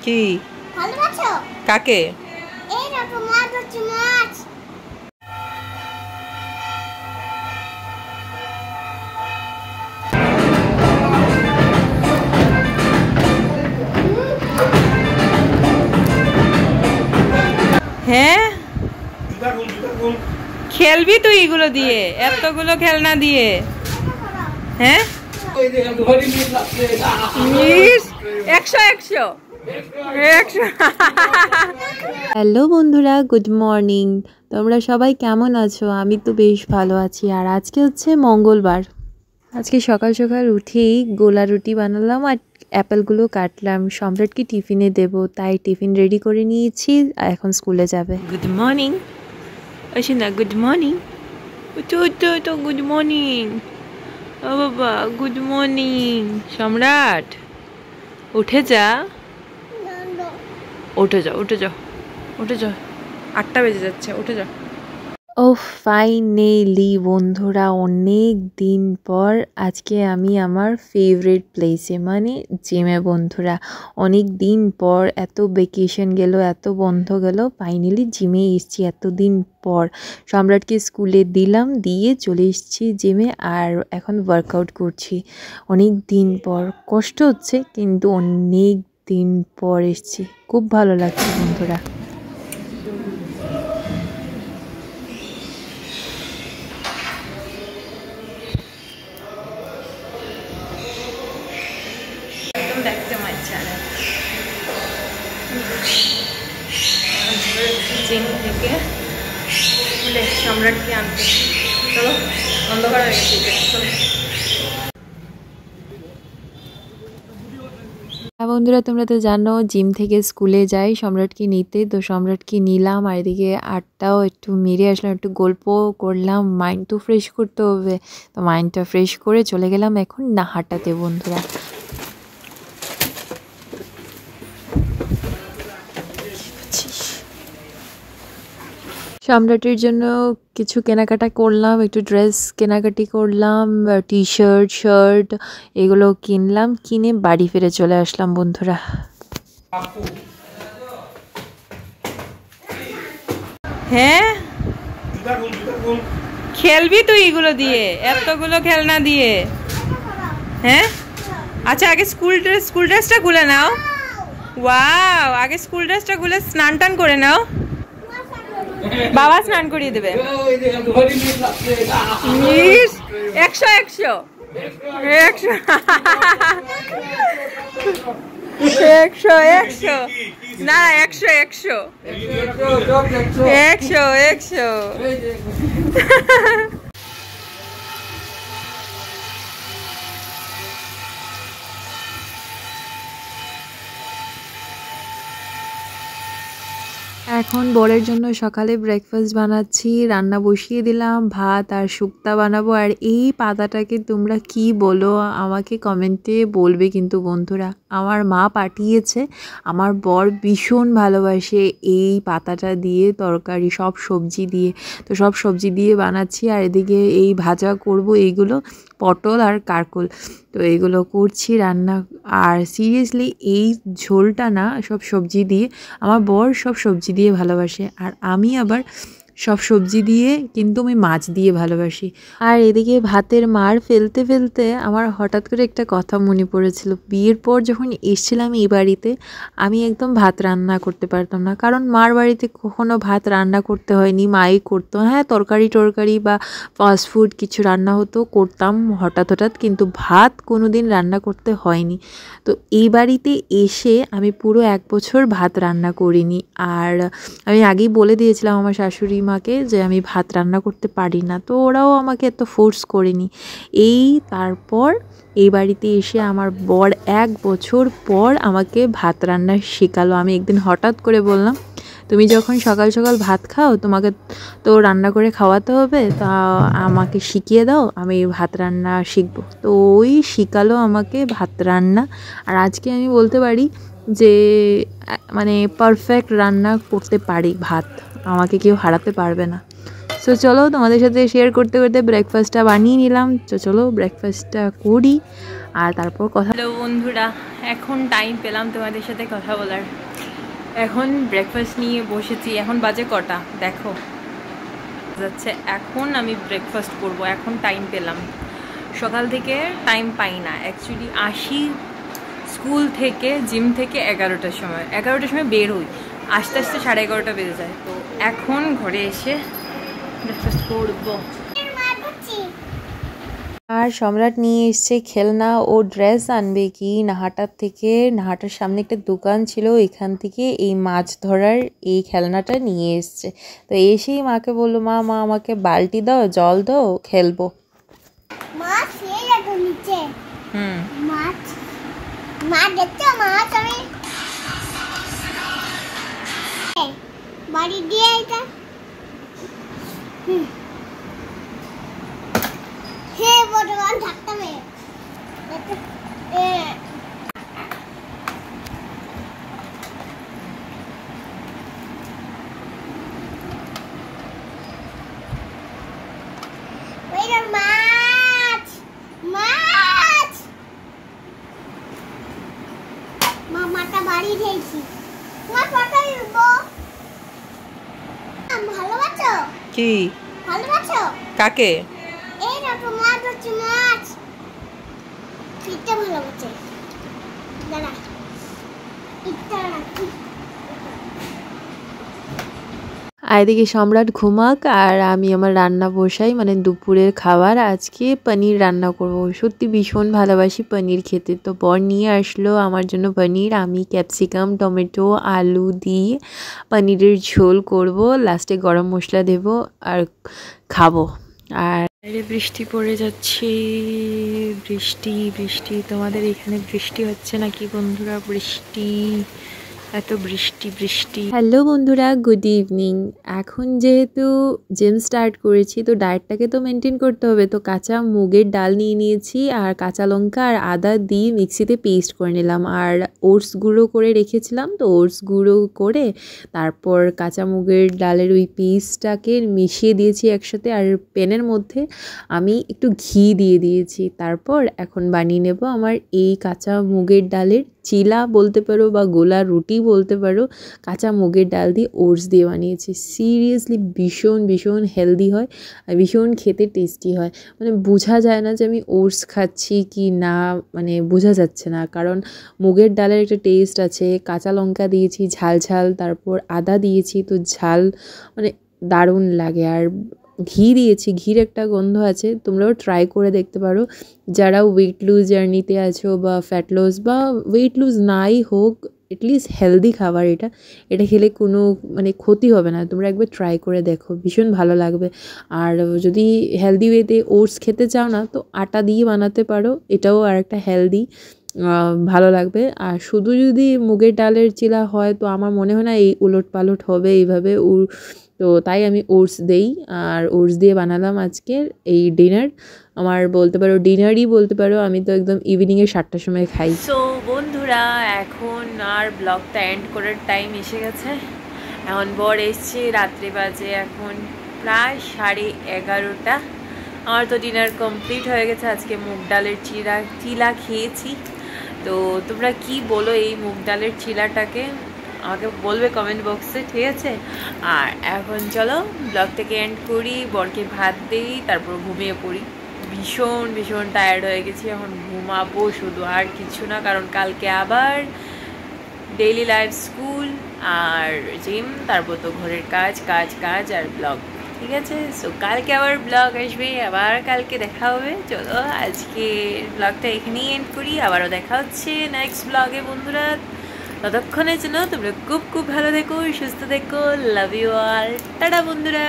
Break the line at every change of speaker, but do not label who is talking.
কি
ভালোবাসো
কাকে?
এই দেখো মাছ হচ্ছে মাছ।
হ্যাঁ খেলবি তুই এগুলো দিয়ে, এতগুলো খেলনা দিয়ে? হ্যাঁ 100 100 হ্যালো বন্ধুরা, গুড মর্নিং। তোমরা সবাই কেমন আছো? আমি তো বেশ ভালো আছি। আর আজকে হচ্ছে মঙ্গলবার। আজকে সকাল সকাল উঠেই গোলা রুটি বানালাম আর অ্যাপেলগুলো কাটলাম। সম্রাটকে টিফিনে দেব, তাই টিফিন রেডি করে নিয়েছি। এখন স্কুলে যাবে। গুড মর্নিং না, গুড মর্নিং। তো গুড মর্নিং। ও বাবা, গুড মর্নিং। সম্রাট উঠে যা, উঠে যাও, উঠে যাও, উঠে যাও। 8টা বেজে যাচ্ছে, উঠে যাও। ও ফাইনালি বন্ধুরা, অনেক দিন পর আজকে আমি আমার ফেভারিট প্লেসে মানে জিমে বন্ধুরা। অনেক দিন পর, এত ভ্যাকেশন গেল, এত বন্ধ গেল, ফাইনালি জিমে এসেছি এতদিন পর। সম্রাটকে স্কুলে দিলাম, দিয়ে চলে এসেছি জিমে আর এখন ওয়ার্কআউট করছি। অনেক দিন পর, কষ্ট হচ্ছে কিন্তু অনেক দিন পর এসেছি, খুব ভালো লাগছে বন্ধুরা। Back to my channel. Gym থেকে সম্রাটকে আনতে চলো, অন্ধকার হয়ে গেছে। বন্ধুরা তোমরা তো জানো জিম থেকে স্কুলে যাই সম্রাটকে নিতে, তো সম্রাটকে নিলাম আর এদিকে 8টাও একটু মেরে আসলাম, একটু গল্প করলাম। মাইন্ড তো ফ্রেশ করতে হবে, তো মাইন্ডটা ফ্রেশ করে চলে গেলাম এখন নাহাটাতে বন্ধুরা। সম্রাটের জন্য কিছু কেনাকাটা করলাম, একটু ড্রেস কেনাকাটি করলাম, টি শার্ট, শার্ট এগুলো কিনলাম, কিনে বাড়ি ফিরে চলে আসলাম বন্ধুরা। হ্যাঁ খেলবি তুই এগুলো দিয়ে, এতগুলো খেলনা দিয়ে? হ্যাঁ আচ্ছা, আগে স্কুল ড্রেসটা খুলে নাও। ওয়াও, আগে স্কুল ড্রেসটা খুলে স্নান টান করে নাও, বাবা স্নান করিয়ে দেবে। 100 100 100 না, 100 100 100 এখন বরের জন্য সকালে ব্রেকফাস্ট বানাচ্ছি, রান্না বসিয়ে দিলাম, ভাত আর শুক্তা বানাবো। আর এই পাতাটাকে তোমরা কি বলো আমাকে কমেন্টে বলবে কিন্তু বন্ধুরা। আমার মা পাঠিয়েছে, আমার বর ভীষণ ভালোবাসে এই পাতাটা দিয়ে তরকারি, সব সবজি দিয়ে। তো সব সবজি দিয়ে বানাচ্ছি আর এদিকে এই ভাজা করব, এইগুলো পটল আর কারকল, তো এইগুলো করছি রান্না। আর সিরিয়াসলি এই ঝোলটা না সব সবজি দিয়ে, আমার বর সব সবজি দিয়ে ভালোবাসে আর আমি আবার সব সবজি দিয়ে, কিন্তু আমি মাছ দিয়ে ভালোবাসি। আর এদিকে ভাতের মার ফেলতে ফেলতে আমার হঠাৎ করে একটা কথা মনে পড়েছিল। বিয়ের পর যখন এসেছিলাম এই বাড়িতে, আমি একদম ভাত রান্না করতে পারতাম না, কারণ মার বাড়িতে কখনো ভাত রান্না করতে হয়নি, মাই করতো। হ্যাঁ তরকারি বা ফাস্টফুড কিছু রান্না হতো, করতাম হঠাৎ হঠাৎ, কিন্তু ভাত কোনো দিন রান্না করতে হয়নি। তো এই বাড়িতে এসে আমি পুরো 1 বছর ভাত রান্না করিনি। আর আমি আগেই বলে দিয়েছিলাম আমার শাশুড়ি মাকে যে আমি ভাত রান্না করতে পারি না, তো ওরাও আমাকে এত ফোর্স করেনি। তারপর এই বাড়িতে এসে আমার বর 1 বছর পর আমাকে ভাত রান্না শেখালো। আমি একদিন হঠাৎ করে বললাম, তুমি যখন সকাল সকাল ভাত খাও তোমাকে তো রান্না করে খাওয়াতে হবে, তা আমাকে শিখিয়ে দাও, আমি ভাত রান্না শিখবো। তো ওই শিখালো আমাকে ভাত রান্না। আর আজকে আমি বলতে পারি যে মানে পারফেক্ট রান্না করতে পারি ভাত, আমাকে কেউ হারাতে পারবে না। সো চলো তোমাদের সাথে শেয়ার করতে করতে ব্রেকফাস্টটা বানিয়ে নিলাম। তো চলো ব্রেকফাস্টটা করি আর তারপর কথা। হ্যালো বন্ধুরা, এখন টাইম পেলাম তোমাদের সাথে কথা বলার। এখন ব্রেকফাস্ট নিয়ে বসেছি। এখন বাজে কটা দেখো যাচ্ছে। এখন আমি ব্রেকফাস্ট করব, এখন টাইম পেলাম। সকাল থেকে টাইম পাই না অ্যাকচুয়ালি। আসি স্কুল থেকে, জিম থেকে 11টার সময় বের হই, আস্তে আস্তে 11:30 বেজে যায়। তো এখন ঘরে এসে ব্রেকফাস্ট করব। আর সম্রাট নিয়ে এসছে খেলনা। ও ড্রেস আনবে কি নাহাটার সামনে একটা দোকান ছিল, এখান থেকে এই মাছ ধরার এই খেলনাটা নিয়ে এসছে। তো এসেই মাকে বললো, মা আমাকে বালতি দাও, জল দাও, খেলবো।
বাড়ি দিয়ে এটা হে বড়বান ধাক্কা মেরে মাছ মাছ মামাটা বাড়ি দিয়েছি। তোমার ফটো নিব। ভালোবাসো
কি?
ভালোবাসো
কাকে?
এই দেখো মাছ হচ্ছে, মাছ পিঠটা ভালোবাসে। দাঁড়া পিঠটা রাখি।
আর এদিকে সম্রাট ঘুমাক আর আমি আমার রান্না বসাই, মানে দুপুরের খাবার। আজকে পনির রান্না করব। সত্যি ভীষণ ভালোবাসি পনির খেতে। তো বর নিয়ে আসলো আমার জন্য পনির। আমি ক্যাপসিকাম, টমেটো, আলু দিয়ে পনিরের ঝোল করব, লাস্টে গরম মশলা দেব আর খাবো। আর বৃষ্টি পড়ে যাচ্ছে, বৃষ্টি। তোমাদের এখানে বৃষ্টি হচ্ছে নাকি বন্ধুরা? এত বৃষ্টি। হ্যালো বন্ধুরা, গুড ইভিনিং। এখন যেহেতু জিম স্টার্ট করেছি, তো ডায়েটটাকে তো মেনটেন করতে হবে। তো কাঁচা মুগের ডাল নিয়ে নিয়েছি আর কাঁচা লঙ্কা আর আদা দিয়ে মিক্সিতে পেস্ট করে নিলাম। আর ওটস গুঁড়ো করে রেখেছিলাম, তো ওটস গুঁড়ো করে তারপর কাঁচা মুগের ডালের ওই পেস্টটাকে মিশিয়ে দিয়েছি একসাথে। আর প্যানের মধ্যে আমি একটু ঘি দিয়ে দিয়েছি। তারপর এখন বানিয়ে নেব আমার এই কাঁচা মুগের ডালের চিলা বলতে পারো বা গোলা রুটি বলতে পারো। কাঁচা মুগের ডাল দিয়ে ওটস দিয়ে বানিয়েছি। সিরিয়াসলি ভীষণ হেলদি হয় আর ভীষণ খেতে টেস্টি হয়। মানে বোঝা যায় না যে আমি ওটস খাচ্ছি কি না, মানে বোঝা যাচ্ছে না, কারণ মুগের ডালের একটা টেস্ট আছে। কাঁচা লঙ্কা দিয়েছি ঝাল, তারপর আদা দিয়েছি, তো ঝাল মানে দারুণ লাগে। আর ঘি দিয়েছি, ঘির একটা গন্ধ আছে। তোমরাও ট্রাই করে দেখতে পারো যারা ওয়েট লুজ জার্নিতে আছো বা ফ্যাট লস বা ওয়েট লুজ নাই হোক, এটলিস্ট হেলদি খাবার। এটা খেলে কোনো মানে ক্ষতি হবে না। তোমরা একবার ট্রাই করে দেখো, ভীষণ ভালো লাগবে। আর যদি হেলদি ওয়েতে ওটস খেতে চাও না, তো আটা দিয়ে বানাতে পারো, এটাও আর একটা হেলদি, ভালো লাগবে। আর শুধু যদি মুগের ডালের চিলা হয়, তো আমার মনে হয় না এই উলট পালট হবে এইভাবে। তো তাই আমি ওটস দেই, আর ওটস দিয়ে বানালাম আজকের এই ডিনার। আমার বলতে পারো ডিনারই বলতে পারো। আমি তো একদম ইভিনিংয়ে 7টার সময় খাই। সো বন্ধুরা, এখন আর ব্লগটা এন্ড করার টাইম এসে গেছে। এখন বর এসছে, রাত্রে বাজে এখন প্রায় 11:30। আমার তো ডিনার কমপ্লিট হয়ে গেছে। আজকে মুগ ডালের চিলা খেয়েছি। তো তোমরা কি বলো এই মুগ ডালের চিলাটাকে? আমাকে বলবে কমেন্ট বক্সে, ঠিক আছে? আর এখন চলো ব্লগটাকে এন্ড করি, বরকে ভাত দিই, তারপর ঘুমিয়ে পড়ি। ভীষণ টায়ার্ড হয়ে গেছি, এখন ঘুমাবো শুধু, আর কিছু না। কারণ কালকে আবার ডেইলি লাইফ, স্কুল আর জিম, তারপর তো ঘরের কাজ আর ব্লগ, ঠিক আছে? সো কালকে আবার ব্লগ আসবে, আবার কালকে দেখা হবে। চলো আজকে ব্লগটা এখানেই এন্ড করি, আবারও দেখা হচ্ছে নেক্সট ব্লগে বন্ধুরা। ততক্ষণের জন্য তোমরা খুব ভালো থেকো, সুস্থ থেকো। লাভ ইউ অল, টাটা বন্ধুরা।